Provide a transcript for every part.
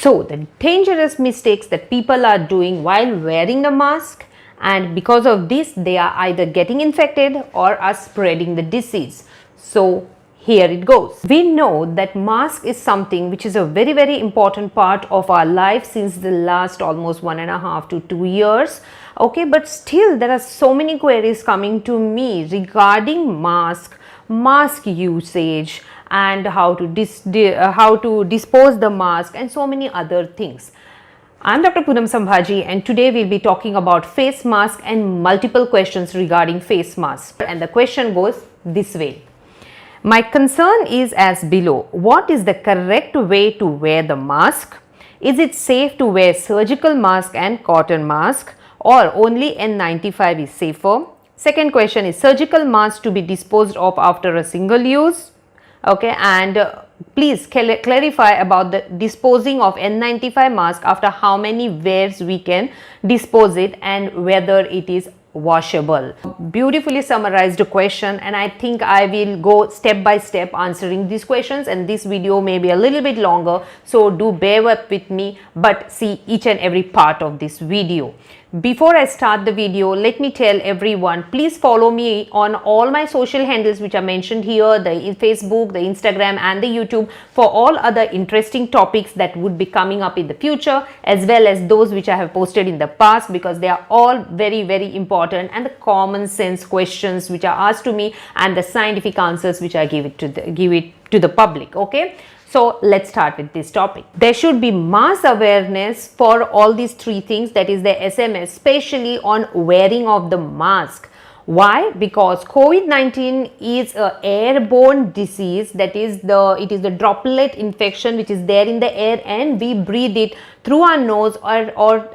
So the dangerous mistakes that people are doing while wearing the mask, and because of this they are either getting infected or are spreading the disease. So here it goes. We know that mask is something which is a very important part of our life since the last almost 1.5 to 2 years. Okay, but still there are so many queries coming to me regarding mask usage, and how to dispose the mask, and so many other things. I'm Dr. Poonam Sambhaji, and today we'll be talking about face mask and multiple questions regarding face mask. And the question goes this way. My concern is as below. What is the correct way to wear the mask? Is it safe to wear surgical mask and cotton mask, or only N95 is safer? Second question is surgical mask to be disposed of after a single use. Okay, and please clarify about the disposing of N95 mask after how many wears we can dispose it, and whether it is washable. Beautifully summarized question, and I think I will go step by step answering these questions, and this video may be a little bit longer, so do bear up with me but see each and every part of this video. Before I start the video, let me tell everyone, please follow me on all my social handles which are mentioned here, the Facebook, the Instagram and the YouTube, for all other interesting topics that would be coming up in the future, as well as those which I have posted in the past, because they are all very important, and the common sense questions which are asked to me and the scientific answers which I give it to the public. Okay. So let's start with this topic. There should be mass awareness for all these three things, that is the SMS, especially on wearing of the mask. Why? Because COVID-19 is an airborne disease, that is it is the droplet infection which is there in the air, and we breathe it through our nose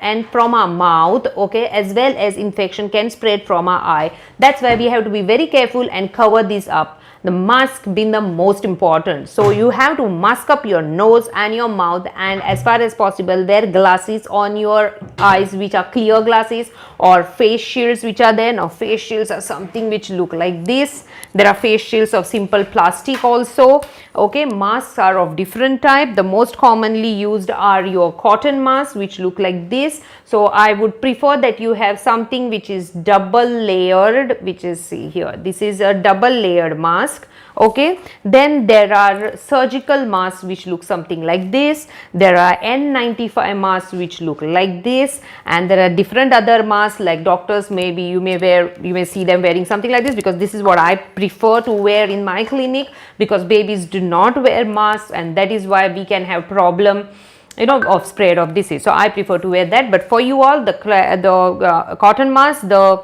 and from our mouth. Okay, as well as infection can spread from our eye. That's why we have to be very careful and cover this up. The mask being the most important. So you have to mask up your nose and your mouth, and as far as possible wear glasses on your eyes which are clear glasses, or face shields which are there. Now face shields are something which look like this. There are face shields of simple plastic also. Okay, masks are of different type. The most commonly used are your cotton masks which look like this. So I would prefer that you have something which is double layered, which is, see here, this is a double layered mask. Okay, then there are surgical masks which look something like this. There are N95 masks which look like this, and there are different other masks like doctors, maybe you may see them wearing something like this, because this is what I prefer to wear in my clinic, because babies do not wear masks, and that is why we can have problem, you know, of spread of disease. So I prefer to wear that. But for you all, the cotton mask, the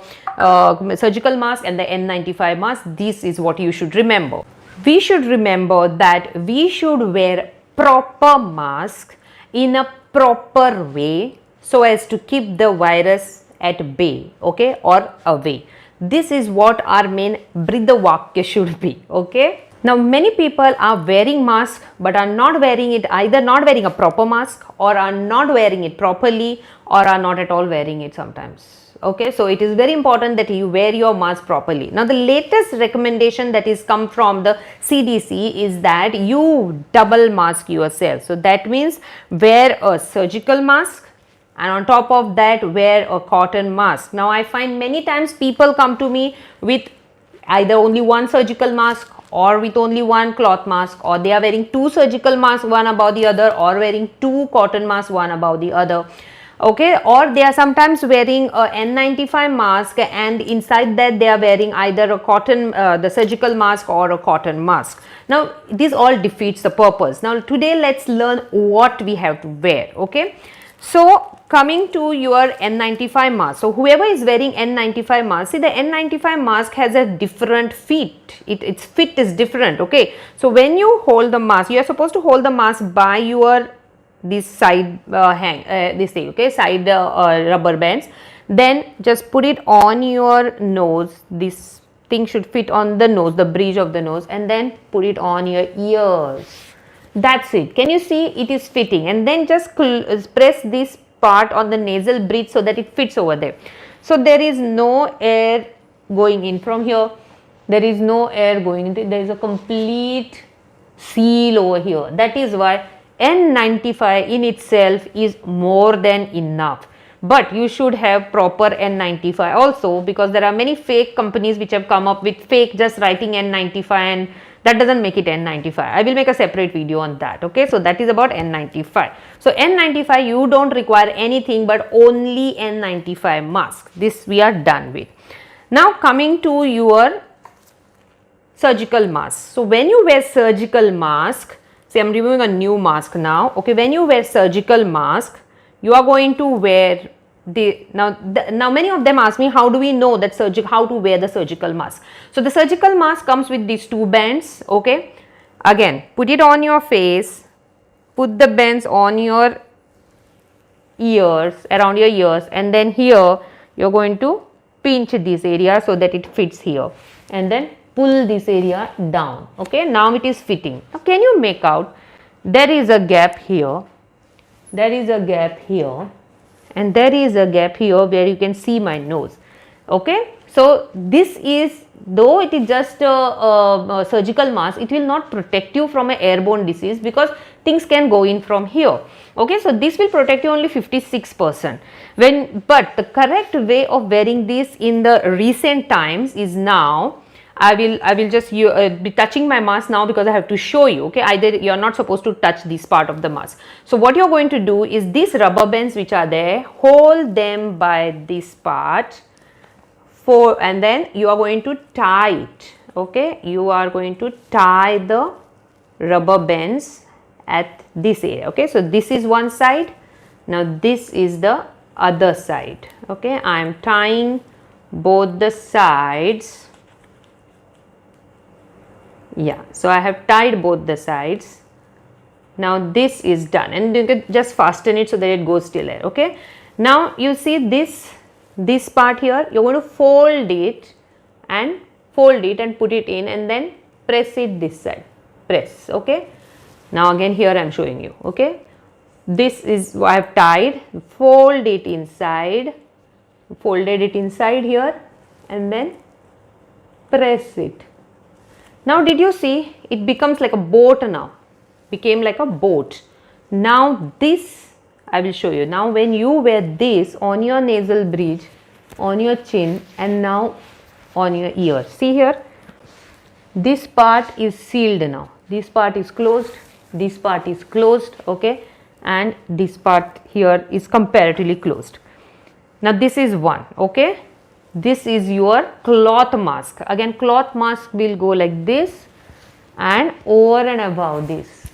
surgical mask and the N95 mask, this is what you should remember. We should remember that we should wear proper mask in a proper way, so as to keep the virus at bay, okay, or away. This is what our main Briddha Vakya should be. Okay. Now many people are wearing mask but are not wearing it, either not wearing a proper mask, or are not wearing it properly, or are not at all wearing it sometimes. Okay, so it is very important that you wear your mask properly. Now the latest recommendation that is come from the CDC is that you double mask yourself. So that means wear a surgical mask, and on top of that wear a cotton mask. Now I find many times people come to me with either only one surgical mask, or with only one cloth mask, or they are wearing two surgical masks one above the other, or wearing two cotton masks one above the other. Okay, or they are sometimes wearing a N95 mask, and inside that they are wearing either a cotton the surgical mask or a cotton mask. Now this all defeats the purpose. Now today let's learn what we have to wear. Okay, so coming to your N95 mask, so whoever is wearing N95 mask, see the N95 mask has a different fit, its fit is different. Okay, so when you hold the mask, you are supposed to hold the mask by your this side this thing, okay, side rubber bands. Then just put it on your nose. This thing should fit on the nose, the bridge of the nose, and then put it on your ears. That's it. Can you see it is fitting? And then just press this part on the nasal bridge so that it fits over there. So there is no air going in from here. There is no air going into it. There is a complete seal over here. That is why N95 in itself is more than enough, but you should have proper N95 also, because there are many fake companies which have come up with fake just writing N95, and that doesn't make it N95. I will make a separate video on that. Okay, so that is about N95. So N95 you don't require anything but only N95 mask. This we are done with. Now coming to your surgical mask. So when you wear surgical mask, say I'm removing a new mask now. Okay, when you wear surgical mask, you are going to wear now many of them ask me, how do we know that how to wear the surgical mask? So the surgical mask comes with these two bands. Okay, again put it on your face, put the bands on your ears, around your ears, and then here you're going to pinch this area so that it fits here, and then pull this area down. Okay, now it is fitting. Now can you make out there is a gap here, there is a gap here, and there is a gap here where you can see my nose. Okay, so this is, though it is just a surgical mask, it will not protect you from an airborne disease because things can go in from here. Okay, so this will protect you only 56%. But the correct way of wearing this in the recent times is now. I will just be touching my mask now because I have to show you. Okay, either you are not supposed to touch this part of the mask. So what you are going to do is these rubber bands which are there, hold them by this part and then you are going to tie it. Okay, you are going to tie the rubber bands at this area. Okay, so this is one side, now this is the other side. Okay, I am tying both the sides. Yeah, so I have tied both the sides. Now this is done, and you can just fasten it so that it goes till there. Okay, now you see this part here, you're going to fold it and put it in, and then press it this side, press. Okay, now again here I am showing you. Okay, this is what I have tied, fold it inside, folded it inside here, and then press it. Now did you see it becomes like a boat now, became like a boat. Now this I will show you. Now when you wear this on your nasal bridge, on your chin, and now on your ear, see here, this part is sealed now, this part is closed, this part is closed. Okay, and this part here is comparatively closed. Now this is one. Okay, this is your cloth mask. Again cloth mask will go like this and over and above this.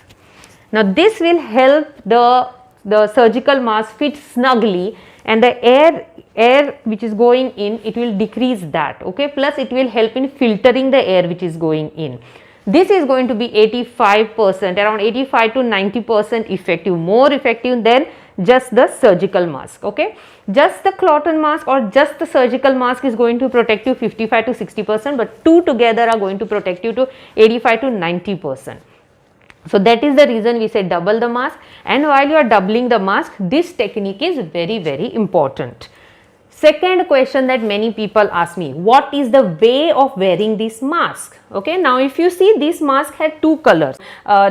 Now this will help the surgical mask fit snugly, and the air which is going in, it will decrease that. Okay, plus it will help in filtering the air which is going in. This is going to be 85%, around 85 to 90% effective, more effective than just the surgical mask. Okay, just the cotton mask or just the surgical mask is going to protect you 55 to 60%, but two together are going to protect you to 85 to 90%. So that is the reason we say double the mask, and while you are doubling the mask, this technique is very, very important. Second question that many people ask me, what is the way of wearing this mask? Okay, now if you see, this mask had two colors.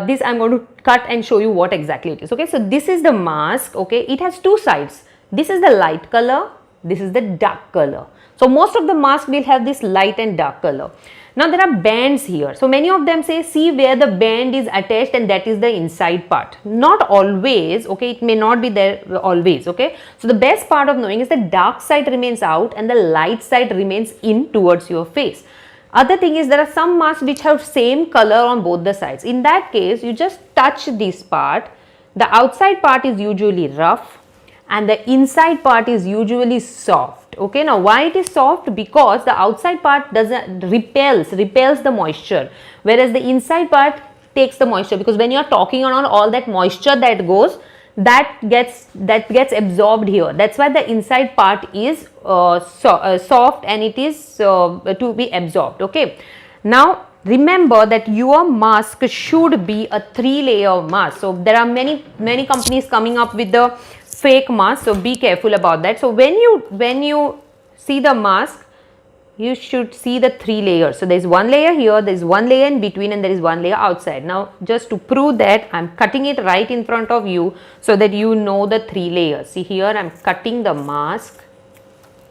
This I am going to cut and show you what exactly it is. Okay, so this is the mask. Okay, it has two sides. This is the light color, this is the dark color. So most of the mask will have this light and dark color. Now there are bands here. So many of them say, see where the band is attached, and that is the inside part. Not always. Okay, it may not be there always. Okay, so the best part of knowing is the dark side remains out and the light side remains in towards your face. Other thing is, there are some masks which have same color on both the sides. In that case, you just touch this part. The outside part is usually rough and the inside part is usually soft. Okay, now why it is soft? Because the outside part doesn't repels the moisture, whereas the inside part takes the moisture, because when you are talking on all that moisture that goes, that gets absorbed here. That's why the inside part is soft and it is to be absorbed. Okay, now remember that your mask should be a 3-layer mask. So there are many companies coming up with the fake mask, so be careful about that. So when you see the mask, you should see the 3 layers. So there is one layer here, there is one layer in between, and there is one layer outside. Now just to prove that, I am cutting it right in front of you so that you know the 3 layers. See here, I am cutting the mask.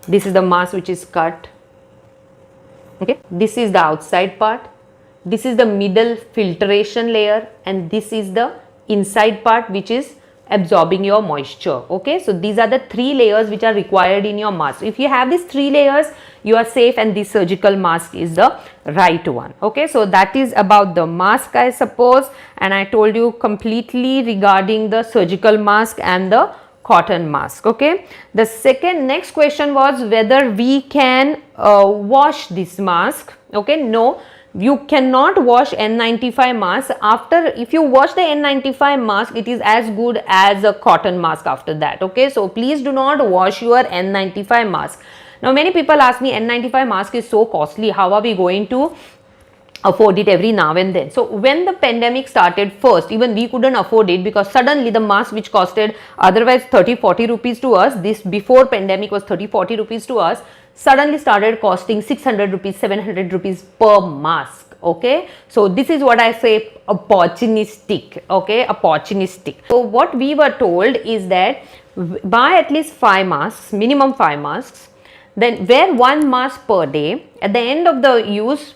This is the mask which is cut. Okay, this is the outside part. This is the middle filtration layer, and this is the inside part which is absorbing your moisture. Okay, so these are the 3 layers which are required in your mask. If you have these 3 layers, you are safe, and this surgical mask is the right one. Okay, so that is about the mask, I suppose, and I told you completely regarding the surgical mask and the cotton mask. Okay, the next question was whether we can wash this mask. Okay, no, you cannot wash N95 mask. If you wash the N95 mask, it is as good as a cotton mask after that. Okay, so please do not wash your N95 mask. Now many people ask me, N95 mask is so costly, how are we going to afford it every now and then? So when the pandemic started, first even we couldn't afford it, because suddenly the mask which costed otherwise 30-40 rupees to us, this before pandemic was 30-40 rupees to us, suddenly started costing 600 rupees, 700 rupees per mask. Okay, so this is what I say, opportunistic. Okay, opportunistic. So what we were told is that buy at least 5 masks, minimum 5 masks, then wear 1 mask per day. At the end of the use,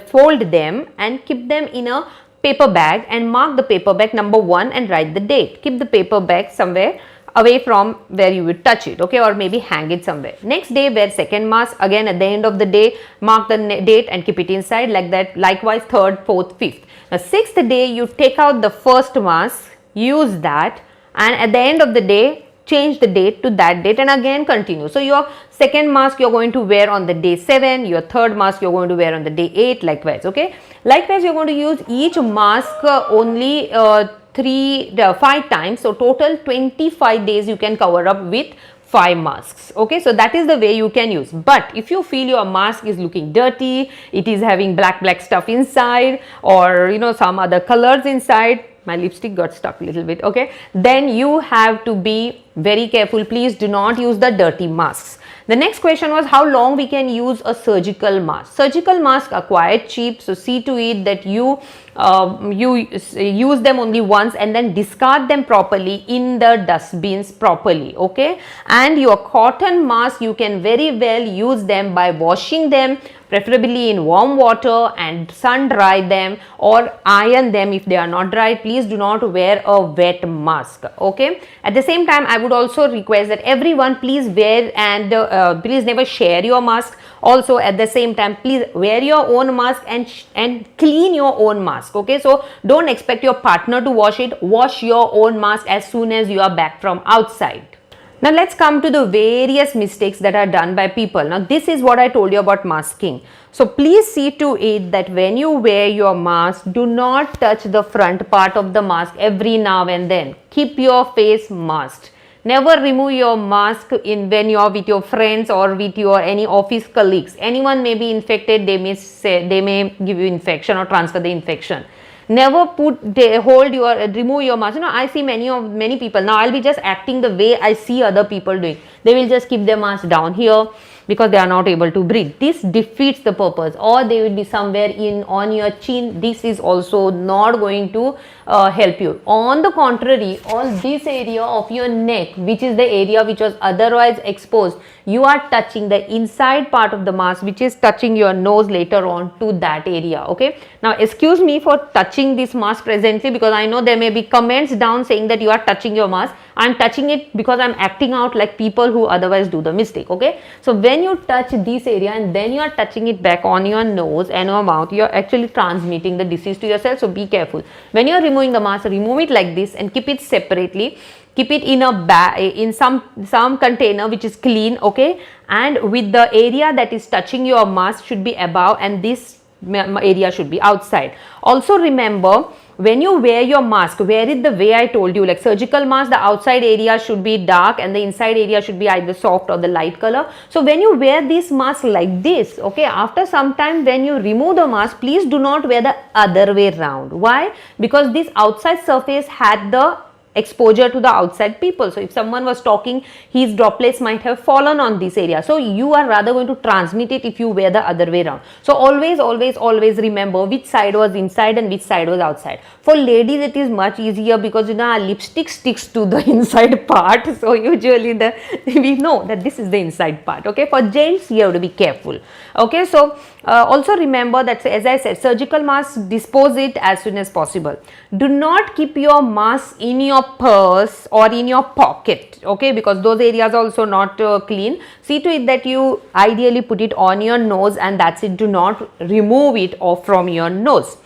fold them and keep them in a paper bag and mark the paper bag number 1 and write the date. Keep the paper bag somewhere away from where you would touch it, okay, or maybe hang it somewhere. Next day, wear second mask. Again, at the end of the day, mark the date and keep it inside, like that. Likewise, third, fourth, fifth. Now, sixth day, you take out the first mask, use that, and at the end of the day, change the date to that date and again continue. So your second mask you're going to wear on the day 7, your third mask you're going to wear on the day 8, likewise. Okay, likewise you're going to use each mask only 5 times, so total 25 days you can cover up with 5 masks. Okay, so that is the way you can use. But if you feel your mask is looking dirty, it is having black stuff inside, or some other colors inside, my lipstick got stuck a little bit, okay, then you have to be very careful. Please do not use the dirty masks. The next question was how long we can use a surgical mask. Surgical masks are quite cheap, so see to it that you use them only once and then discard them properly in the dustbins properly, okay. And your cotton mask, you can very well use them by washing them, preferably in warm water, and sun dry them or iron them if they are not dry. Please do not wear a wet mask, okay. At the same time, I would also request that everyone please wear and please never share your mask. Also at the same time, please wear your own mask and clean your own mask, okay. So don't expect your partner to wash it. Wash your own mask as soon as you are back from outside. Now let's come to the various mistakes that are done by people. Now this is what I told you about masking. So please see to it that when you wear your mask, do not touch the front part of the mask every now and then. Keep your face masked. Never remove your mask when you are with your friends or with your any office colleagues. Anyone may be infected, they may give you infection or transfer the infection. Never remove your mask. I see many people. Now I'll be just acting the way I see other people doing. They will just keep their mask down here because they are not able to breathe. This defeats the purpose. Or they will be somewhere on your chin. This is also not going to help you. On the contrary, on this area of your neck, which is the area which was otherwise exposed, you are touching the inside part of the mask, which is touching your nose later on to that area, okay. Now excuse me for touching this mask presently, because I know there may be comments down saying that you are touching your mask. I am touching it because I am acting out like people who otherwise do the mistake, okay. So when you touch this area and then you are touching it back on your nose and your mouth, you are actually transmitting the disease to yourself. So be careful. When you are removing the mask, remove it like this and keep it separately. Keep it in a bag, in some container which is clean, okay, and with the area that is touching your mask should be above and this area should be outside. Also remember, when you wear your mask, wear it the way I told you. Like surgical mask, the outside area should be dark and the inside area should be either soft or the light color. So when you wear this mask like this, okay, after some time when you remove the mask, please do not wear the other way round. Why? Because this outside surface had the exposure to the outside people. So if someone was talking, his droplets might have fallen on this area. So you are rather going to transmit it if you wear the other way around. So always remember which side was inside and which side was outside. For ladies, it is much easier because our lipstick sticks to the inside part. So usually we know that this is the inside part. Okay, for gents, you have to be careful. Okay, so also remember that, as I said, surgical mask, dispose it as soon as possible. Do not keep your mask in your purse or in your pocket, okay, because those areas are also not clean. See to it that you ideally put it on your nose, and that's it. Do not remove it off from your nose.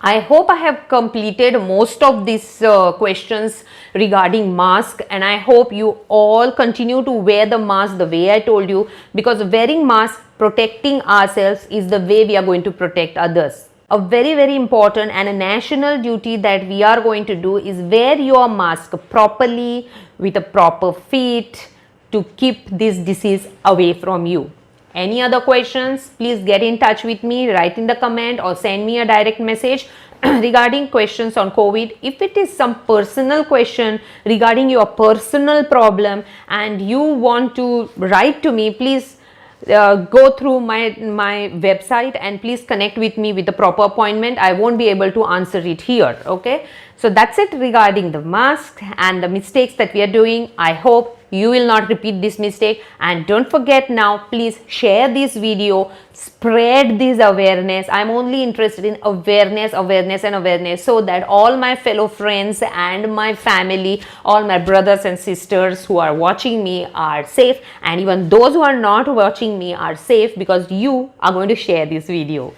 I hope I have completed most of these questions regarding mask, and I hope you all continue to wear the mask the way I told you, because wearing mask, protecting ourselves, is the way we are going to protect others. A very important and a national duty that we are going to do is wear your mask properly with a proper fit to keep this disease away from you. Any other questions, please get in touch with me, write in the comment or send me a direct message regarding questions on COVID. If it is some personal question regarding your personal problem and you want to write to me, please go through my website and please connect with me with the proper appointment. I won't be able to answer it here. Okay, so that's it regarding the mask and the mistakes that we are doing. I hope you will not repeat this mistake, and don't forget, now please share this video, spread this awareness. I'm only interested in awareness, so that all my fellow friends and my family, all my brothers and sisters who are watching me are safe, and even those who are not watching me are safe because you are going to share this video.